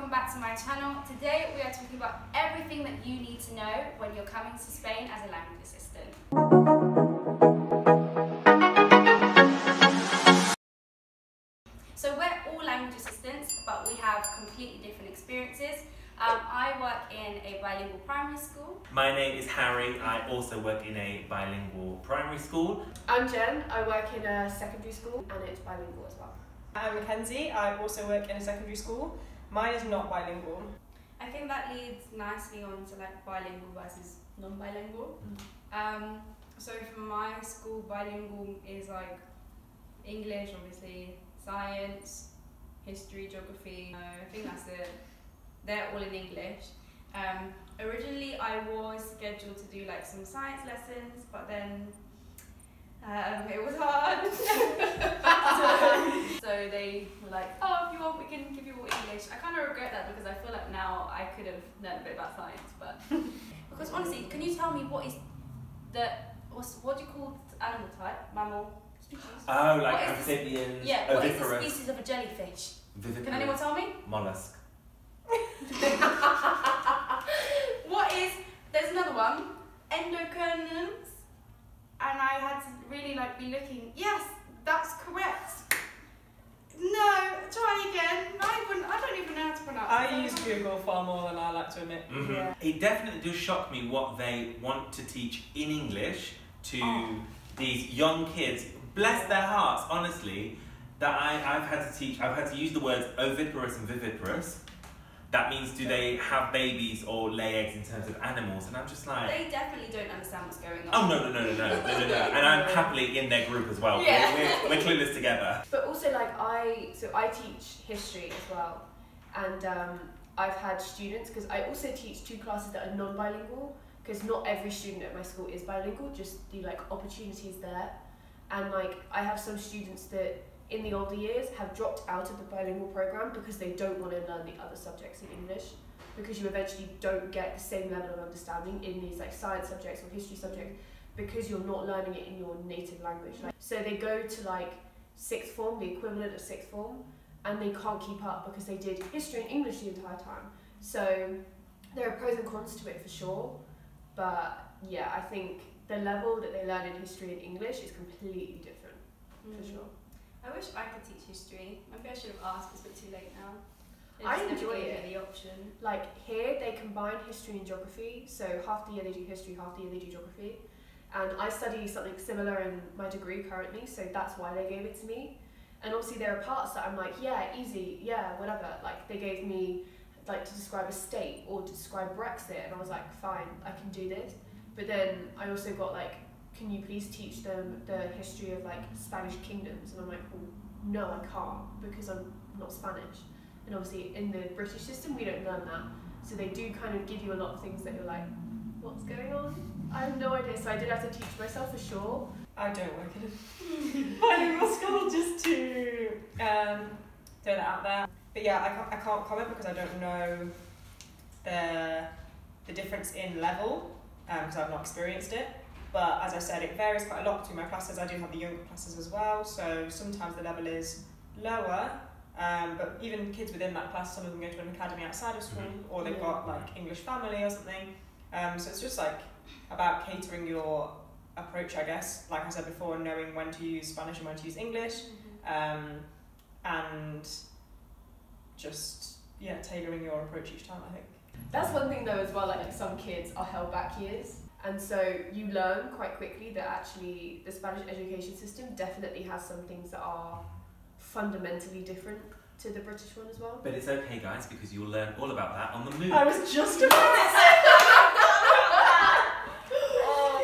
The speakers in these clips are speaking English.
welcome back to my channel. Today we are talking about everything that you need to know when you're coming to Spain as a language assistant. So we're all language assistants, but we have completely different experiences. I work in a bilingual primary school. My name is Harry. I also work in a bilingual primary school. I'm Jen. I work in a secondary school and it's bilingual as well. I'm Mackenzie. I also work in a secondary school. Mine is not bilingual. I think that leads nicely on to like bilingual versus non-bilingual. So for my school, bilingual is like English, obviously, science, history, geography. I think that's it. They're all in English. Originally I was scheduled to do like some science lessons, but then it was hard. So they were like, oh, if you want, we can give you all English. I kind of regret that because I feel like now I could have learned a bit about science, but because honestly, can you tell me what is what do you call the animal type? Mammal? Species? Oh, like amphibians, yeah, what is the oviparous. species of a jellyfish? Viviparous. Can anyone tell me? Mollusk. What is, there's another one, endocannons, and I had to really like be looking, yes, that's correct. No, try again. I don't even know how to pronounce it. I use Google far more than I like to admit. Yeah. It definitely does shock me what they want to teach in English to these young kids. Bless their hearts, honestly, that I've had to use the words oviparous and viviparous. That means, do they have babies or lay eggs in terms of animals? And I'm just like... They definitely don't understand what's going on. Oh, no. And I'm happily in their group as well. Yeah. We're clueless together. But also like I teach history as well, and I've had students, because I also teach 2 classes that are non-bilingual, because not every student at my school is bilingual, just the like opportunities there. And like I have some students that in the older years have dropped out of the bilingual program because they don't want to learn the other subjects in English, because you eventually don't get the same level of understanding in these like science subjects or history subjects because you're not learning it in your native language. Like, so they go to like 6th form, the equivalent of 6th form, and they can't keep up because they did history and English the entire time. So there are pros and cons to it for sure, but yeah, I think the level that they learn in history and English is completely different, for sure. I wish I could teach history. Maybe I should have asked, it's a bit too late now. I enjoy it. The option. Like here, they combine history and geography, so half the year they do history, half the year they do geography. And I study something similar in my degree currently, so that's why they gave it to me. And obviously there are parts that I'm like, yeah, easy, yeah, whatever. Like they gave me like to describe a state or to describe Brexit, and I was like, fine, I can do this. But then I also got like, can you please teach them the history of like Spanish kingdoms? And I'm like, well, no, I can't because I'm not Spanish. And obviously in the British system, we don't learn that. So they do kind of give you a lot of things that you're like, what's going on? I have no idea. So I did have to teach myself for sure. I don't work in a bilingual school, just to throw that out there. But yeah, I can't comment because I don't know the difference in level because I've not experienced it. But as I said, it varies quite a lot between my classes. I do have the younger classes as well, so sometimes the level is lower. But even kids within that class, some of them go to an academy outside of school, or they've got like English family or something. So it's just like about catering your approach, I guess. Like I said before, knowing when to use Spanish and when to use English, and just tailoring your approach each time, I think. That's one thing though as well, like some kids are held back years. And so you learn quite quickly that actually the Spanish education system definitely has some things that are fundamentally different to the British one as well. But it's okay, guys, because you'll learn all about that on the MOOC. I was just about to say that!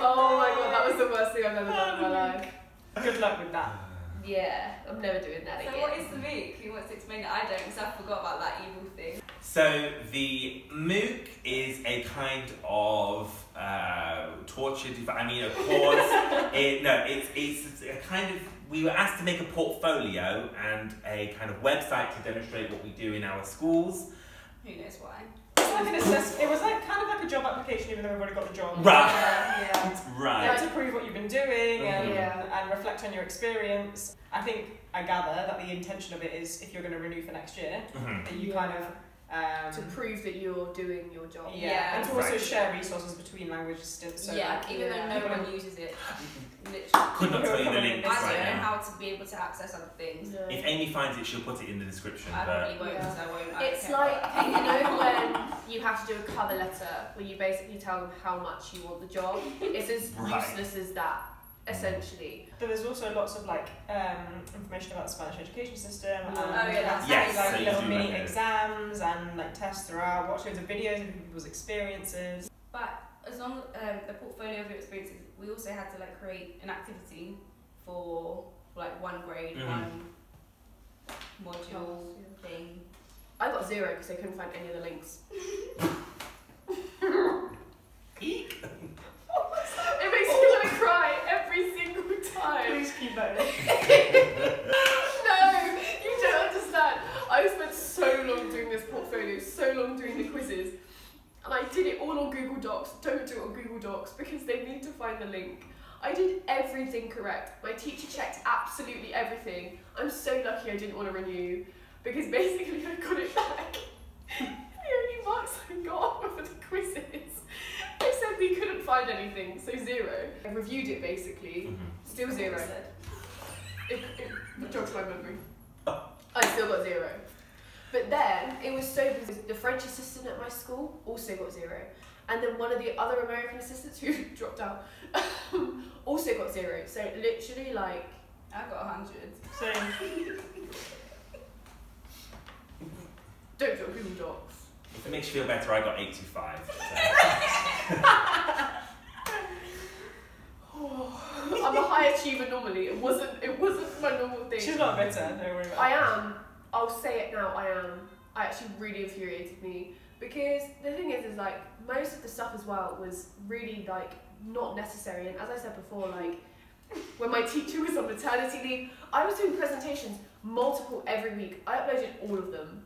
Oh my god, that was the worst thing I've ever done in my life. Good luck with that. Yeah, I'm never doing that again. So what is the MOOC? Who wants to explain it? I don't, because I forgot about that evil thing. So the MOOC is a kind of tortured, I mean a course. It's a kind of, we were asked to make a portfolio and a kind of website to demonstrate what we do in our schools. Who knows why? It was like kind of like a job application, even though we've already got the job. Right. You have to prove what you've been doing and reflect on your experience. I think I gather that the intention of it is if you're going to renew for next year, that you kind of To prove that you're doing your job. Yeah, and to also Right. share resources between language students. So yeah, like, even though no people- one uses it, literally. Could not tell you the link I don't right know now. how to be able to access other things. No. If Amy finds it, she'll put it in the description. I But probably won't, Yeah. so I won't. I It's don't care. like, you know, when you have to do a cover letter where you basically tell them how much you want the job. It's as Right. useless as that, essentially. But there's also lots of like information about the Spanish education system. And Oh, yeah, that's Yes, like so you little do mini like a- exams and like tests throughout. Watch loads of videos of people's experiences. But as long as the portfolio of your experiences, we also had to like create an activity for like one grade, Mhm. one module thing. I got 0 because I couldn't find any of the links. Eek. It makes me want to cry every single time. Please keep that in. No, you don't understand. I spent so long doing this portfolio, so long doing the quizzes, and I did it all on Google Docs. Don't do it on Google Docs because they need to find the link. I did everything correct. My teacher checked absolutely everything. I'm so lucky I didn't want to renew because basically I got it back. The only marks I got were for the quizzes. They said we couldn't find anything, so 0. I reviewed it basically, Mhm. still 0. Said. It jogs my memory. I still got 0. But then it was so busy. The French assistant at my school also got 0. And then one of the other American assistants who dropped out also got 0. So literally like, I got 100. So don't do it on Google Docs. If it makes you feel better, I got 825. I'm a high achiever normally. It wasn't my normal thing. she's not bitter. Don't worry about I it. am. I'll say it now. I am. I actually really infuriated me because the thing is like most of the stuff as well was really like not necessary. And as I said before, like when my teacher was on maternity leave, I was doing presentations multiple every week. I uploaded all of them.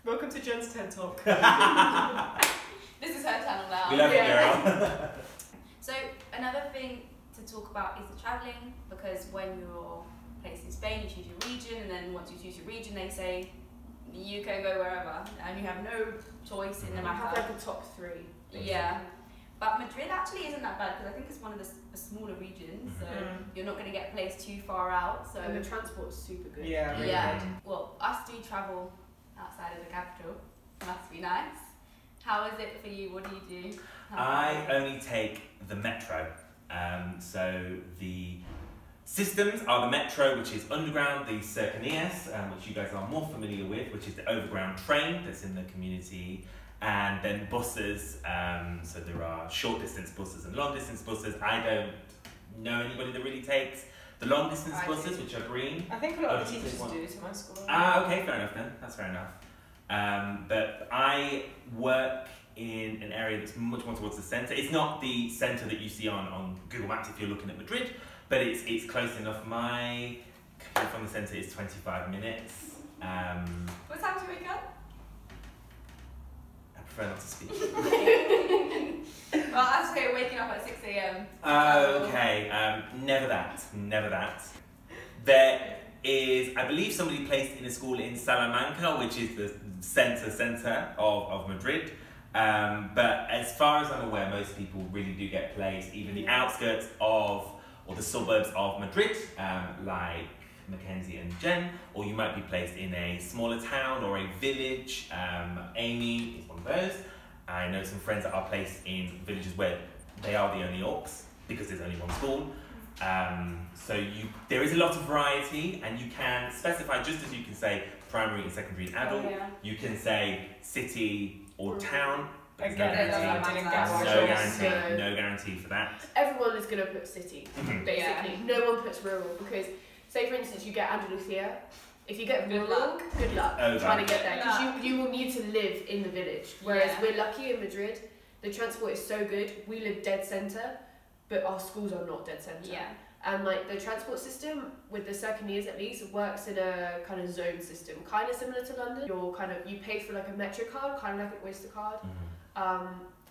Welcome to Jen's TED Talk. This is her channel now. We love Yeah. it, girl. So another thing to talk about is the travelling, because when you're placed in Spain, you choose your region, and then once you choose your region, they say you can go wherever, and you have no choice in the I have matter. like a top 3. Yeah, but Madrid actually isn't that bad because I think it's one of the smaller regions, so Mhm. you're not going to get placed too far out. So And the transport's super good. Yeah. really yeah, good. well, us do travel outside of the capital. Must be nice. How is it for you? What do you do? I only take the metro. So the systems are the metro, which is underground, the cercanías, which you guys are more familiar with, which is the overground train that's in the community, and then buses. So there are short distance buses and long distance buses. I don't know anybody that really takes the long distance I buses, do. which are green. I think a lot of Oh, the did you teachers take one? do to my school. Ah, okay, fair enough then. That's fair enough. But I work in an area that's much more towards the centre. It's not the centre that you see on Google Maps if you're looking at Madrid, but it's close enough. My commute from the centre is 25 minutes. What time do you wake up? I prefer not to speak. Well, I say waking up at 6 a.m. Okay, never that. There is, I believe, somebody placed in a school in Salamanca, which is the centre of Madrid. But as far as I'm aware, most people really do get placed even the outskirts of, or the suburbs of Madrid, like Mackenzie and Jen, or you might be placed in a smaller town or a village. Aimée is one of those. I know some friends that are placed in villages where they are the only orcs because there's only one school. So there is a lot of variety, and you can specify, just as you can say primary and secondary and adult, Oh, yeah. you can say city or town. There's no Again, doesn't guarantee. matter. didn't get my No choice. guarantee. No guarantee for that. Everyone is going to put city, Mhm. basically. Yeah. No one puts rural because, say for instance, you get Andalusia. If you get Good rural, luck. good luck Oh, trying right. to get there Good because luck. you will need to live in the village. Whereas Yeah. we're lucky in Madrid, the transport is so good. We live dead centre, but our schools are not dead centre. Yeah. And like the transport system with the cercanías at least works in a kind of zone system, kind of similar to London. You pay for like a metro card, kind of like an Oyster card.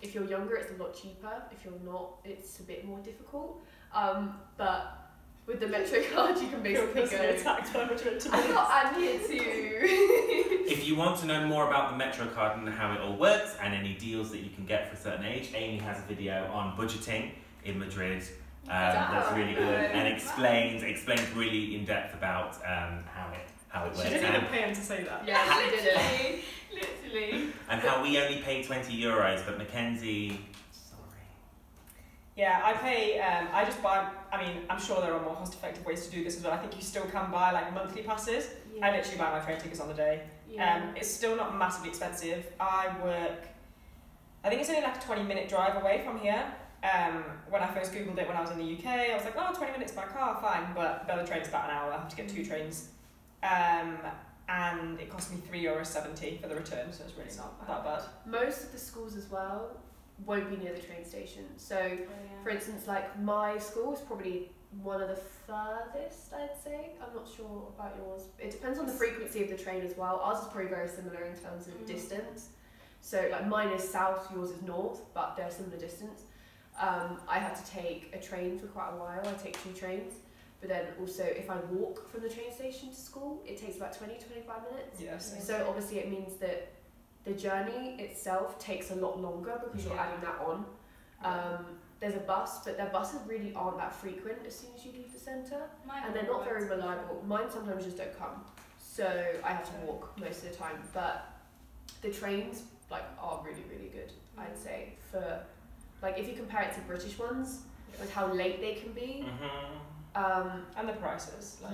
If you're younger, it's a lot cheaper. If you're not, it's a bit more difficult. But with the Metro card, you can basically go. Attacked by Madrid today. I thought I'm here too. If you want to know more about the Metro card and how it all works and any deals that you can get for a certain age, Aimée has a video on budgeting in Madrid that's really good and explains really in depth about how it works. She didn't even pay him to say that. Yeah, I did it. Literally. And how we only pay €20, but Mackenzie, sorry. Yeah, I pay, I just buy, I mean, I'm sure there are more cost-effective ways to do this as well. I think you still can buy like monthly passes. I literally buy my train tickets on the day. It's still not massively expensive. I think it's only like a 20-minute drive away from here. When I first Googled it when I was in the UK, I was like, oh, 20 minutes by car, fine. But the train's about an hour. I have to get 2 trains. And it cost me €3.70 for the return, so it's really not that bad. Most of the schools as well won't be near the train station. So, for instance, like my school is probably one of the furthest, I'd say. I'm not sure about yours. It depends on the frequency of the train as well. Ours is probably very similar in terms of distance. So, like mine is south, yours is north, but they're similar distance. I had to take a train for quite a while. I take 2 trains. But then also, if I walk from the train station to school, it takes about 20-25 minutes. Yes. So obviously it means that the journey itself takes a lot longer because you're adding that on. There's a bus, but their buses really aren't that frequent as soon as you leave the centre. And they're not very reliable. Mine sometimes just don't come. So I have to walk most of the time. But the trains are really, really good, I'd say. For if you compare it to British ones, with how late they can be. And the prices. For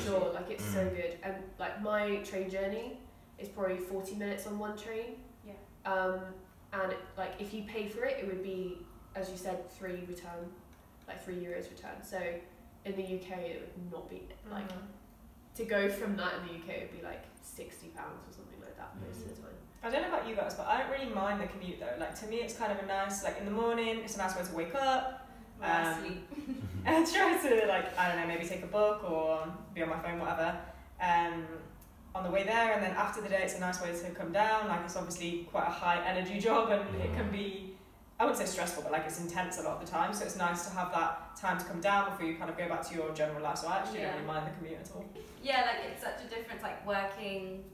sure. It's so good. And my train journey is probably 40 minutes on one train. Yeah. And if you pay for it, it would be, as you said, €3 return. So in the UK, it would not be to go from that in the UK, it would be £60 or something like that most of the time. I don't know about you guys, but I don't really mind the commute though. To me, it's kind of a nice, in the morning, it's a nice way to wake up. Sleep. And try to I don't know, maybe take a book or be on my phone, whatever, on the way there, and then after the day it's a nice way to come down. It's obviously quite a high energy job, and it can be, I wouldn't say stressful, but it's intense a lot of the time, so it's nice to have that time to come down before you kind of go back to your general life. So I actually don't really mind the commute at all. Yeah, it's such a difference, working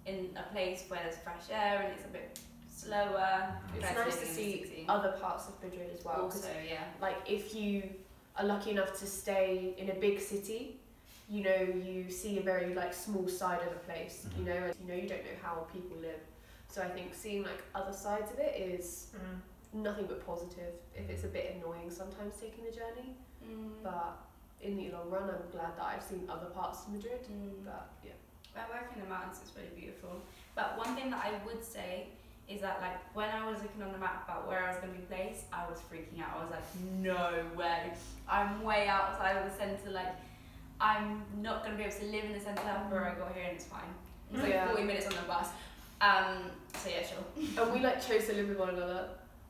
in a place where there's fresh air and it's a bit slower. It's nice to see other parts of Madrid as well. Also, if you are lucky enough to stay in a big city, you see a very small side of a place. You don't know how people live. So I think seeing other sides of it is nothing but positive. If it's a bit annoying sometimes taking the journey, but in the long run, I'm glad that I've seen other parts of Madrid. But yeah. I work in the mountains, it's really beautiful. But one thing that I would say is that when I was looking on the map about where I was going to be placed, I was freaking out. I was like, no way, I'm way outside of the centre, I'm not going to be able to live in the centre where I got here and it's fine. It's 40 minutes on the bus. So yeah, sure. And we chose to live with one another.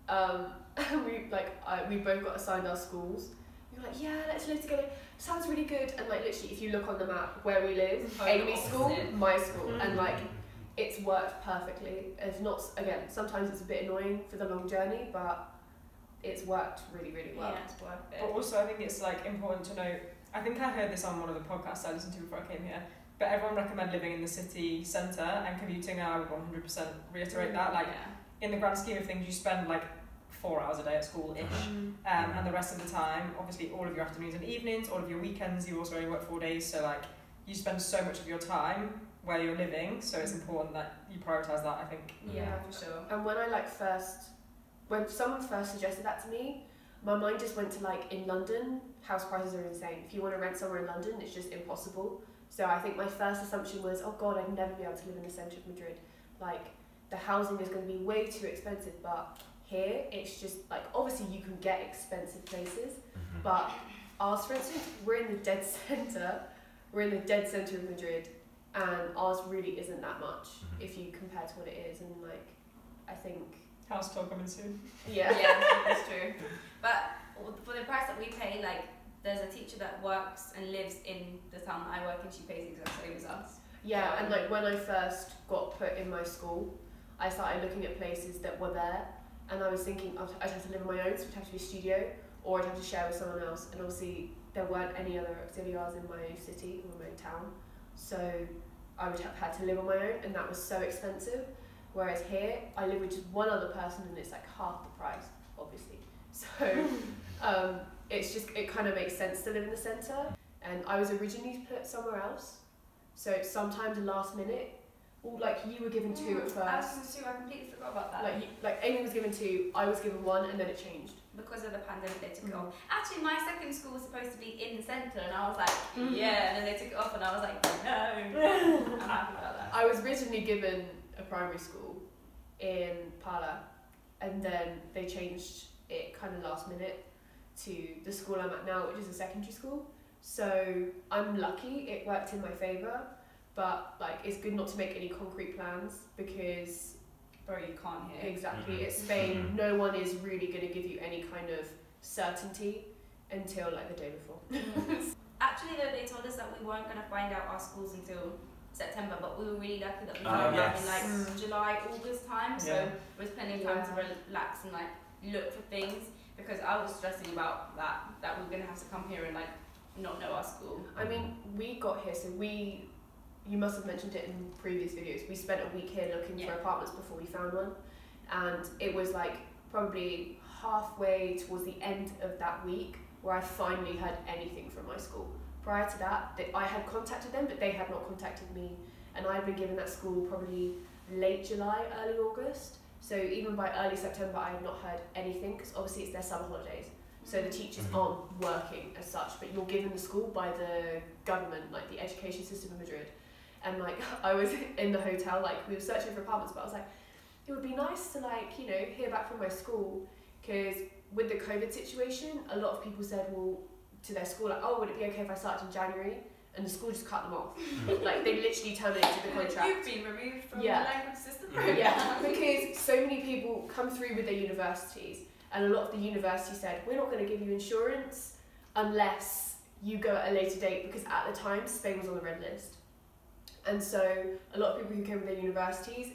And we both got assigned our schools. We were yeah, let's live together. Sounds really good. And literally, if you look on the map where we live, Aimée's school, my school, and it's worked perfectly. It's not, again, sometimes it's a bit annoying for the long journey, but it's worked really, really well. Yeah, it's worth it. But also, I think it's important to note, I think I heard this on one of the podcasts I listened to before I came here, but everyone recommend living in the city centre and commuting. I would 100% reiterate that. In the grand scheme of things, you spend 4 hours a day at school-ish, and the rest of the time, obviously all of your afternoons and evenings, all of your weekends, you also only work 4 days, so you spend so much of your time where you're living, so it's important that you prioritise that, I think. Yeah, for sure. And when I when someone first suggested that to me, my mind just went to in London, house prices are insane. If you want to rent somewhere in London, it's just impossible. So I think my first assumption was, oh god, I'd never be able to live in the centre of Madrid. The housing is going to be way too expensive, but here it's just obviously you can get expensive places, but ours, for instance, we're in the dead centre of Madrid, and ours really isn't that much if you compare to what it is, and I think house tour coming soon. Yeah, that's true. But for the price that we pay, there's a teacher that works and lives in the town that I work in, she pays the exact same as us. Yeah, and when I first got put in my school, I started looking at places that were there, and I was thinking I'd have to live on my own, so it'd have to be a studio, or I'd have to share with someone else. And obviously, there weren't any other auxiliaries in my city or my town, so I would have had to live on my own, and that was so expensive. Whereas here, I live with just one other person, and it's like half the price, obviously. So it kind of makes sense to live in the centre. And I was originally put somewhere else, so sometimes last minute, or like you were given 2 at first. I completely forgot about that. Like Aimée was given 2, I was given 1, and then it changed. Because of the pandemic, they took it off. Actually, my second school was supposed to be in the centre, and I was like, yeah, and then they took it off, and I was like, no. I'm happy about that. I was originally given a primary school in Pala, and then they changed it kind of last minute to the school I'm at now, which is a secondary school. So I'm lucky it worked in my favour, but like it's good not to make any concrete plans because bro, you can't hear. Exactly, it's Spain. No one is really going to give you any kind of certainty until like the day before. Actually though, they told us that we weren't going to find out our schools until September, but we were really lucky that we found out in like July, August time, so there was plenty of time to relax and like look for things, because I was stressing about that we were going to have to come here and like not know our school. I mean, we got here, so you must have mentioned it in previous videos, we spent a week here looking for apartments before we found one, and it was like probably halfway towards the end of that week where I finally heard anything from my school. Prior to that, I had contacted them, but they had not contacted me, and I had been given that school probably late July, early August, so even by early September I had not heard anything, because obviously it's their summer holidays, so the teachers aren't working as such, but you're given the school by the government, like the education system of Madrid. And like I was in the hotel, like we were searching for apartments, but I was like, it would be nice to like, you know, hear back from my school, because with the COVID situation, a lot of people said, well, to their school, like, oh, would it be okay if I started in January? And the school just cut them off. Like they literally terminated the contract. You've been removed from the language system. Yeah, because so many people come through with their universities, and a lot of the universities said, we're not going to give you insurance unless you go at a later date, because at the time Spain was on the red list. And so a lot of people who came with their university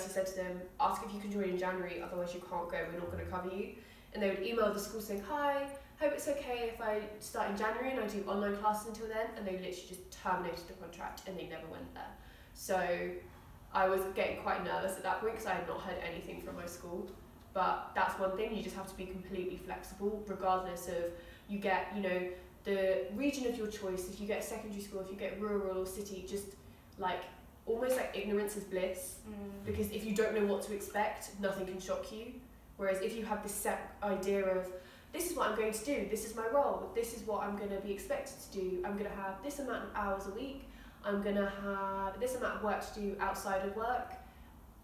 said to them, ask if you can join in January, otherwise you can't go, we're not going to cover you. And they would email the school saying, hi, hope it's okay if I start in January and I do online classes until then, and they literally just terminated the contract and they never went there. So I was getting quite nervous at that point because I had not heard anything from my school. But that's one thing, you just have to be completely flexible, regardless of, you get, you know, the region of your choice, if you get a secondary school, if you get rural or city, just like almost like ignorance is bliss, because if you don't know what to expect, nothing can shock you. Whereas if you have this set idea of, this is what I'm going to do, this is my role, this is what I'm going to be expected to do, I'm going to have this amount of hours a week, I'm going to have this amount of work to do outside of work,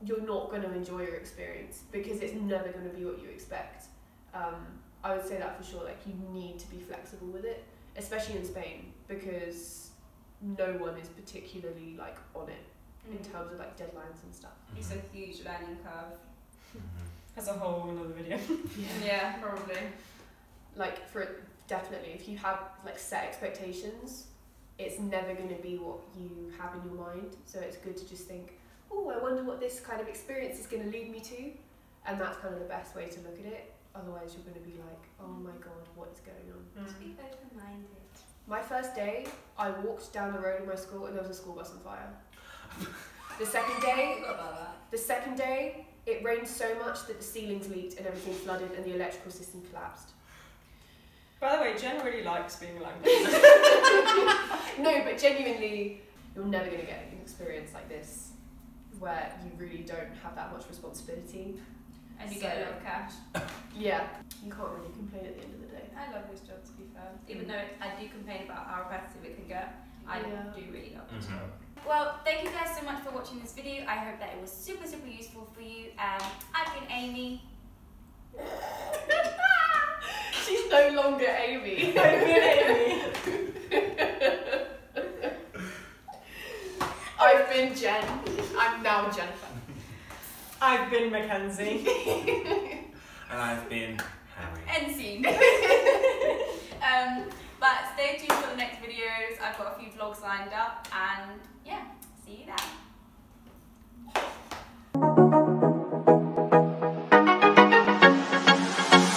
you're not going to enjoy your experience, because it's never going to be what you expect. I would say that for sure, like you need to be flexible with it, especially in Spain, because no one is particularly like on it in terms of like deadlines and stuff. It's a huge learning curve. As a whole another video. Yeah, probably. Like definitely, if you have like set expectations, it's never going to be what you have in your mind. So it's good to just think, oh, I wonder what this kind of experience is going to lead me to, and that's kind of the best way to look at it. Otherwise, you're going to be like, oh my god, what is going on? Just be open-minded. My first day, I walked down the road in my school and there was a school bus on fire. The second day, it rained so much that the ceilings leaked and everything flooded and the electrical system collapsed. By the way, Jen really likes being a language. No, but genuinely, you're never going to get an experience like this where you really don't have that much responsibility. And you get a lot of cash. Yeah, you can't really complain at the end of the day. I love this job, to be fair. Even though I do complain about how repetitive it can get, I do really love this job. Well, thank you guys so much for watching this video. I hope that it was super, super useful for you. I've been Aimée. She's no longer Aimée. I've been Aimée. I've been Jen. I'm now Jennifer. I've been Mackenzie. And I've been Harry. End scene. But stay tuned for the next videos. I've got a few vlogs lined up, and yeah, see you then.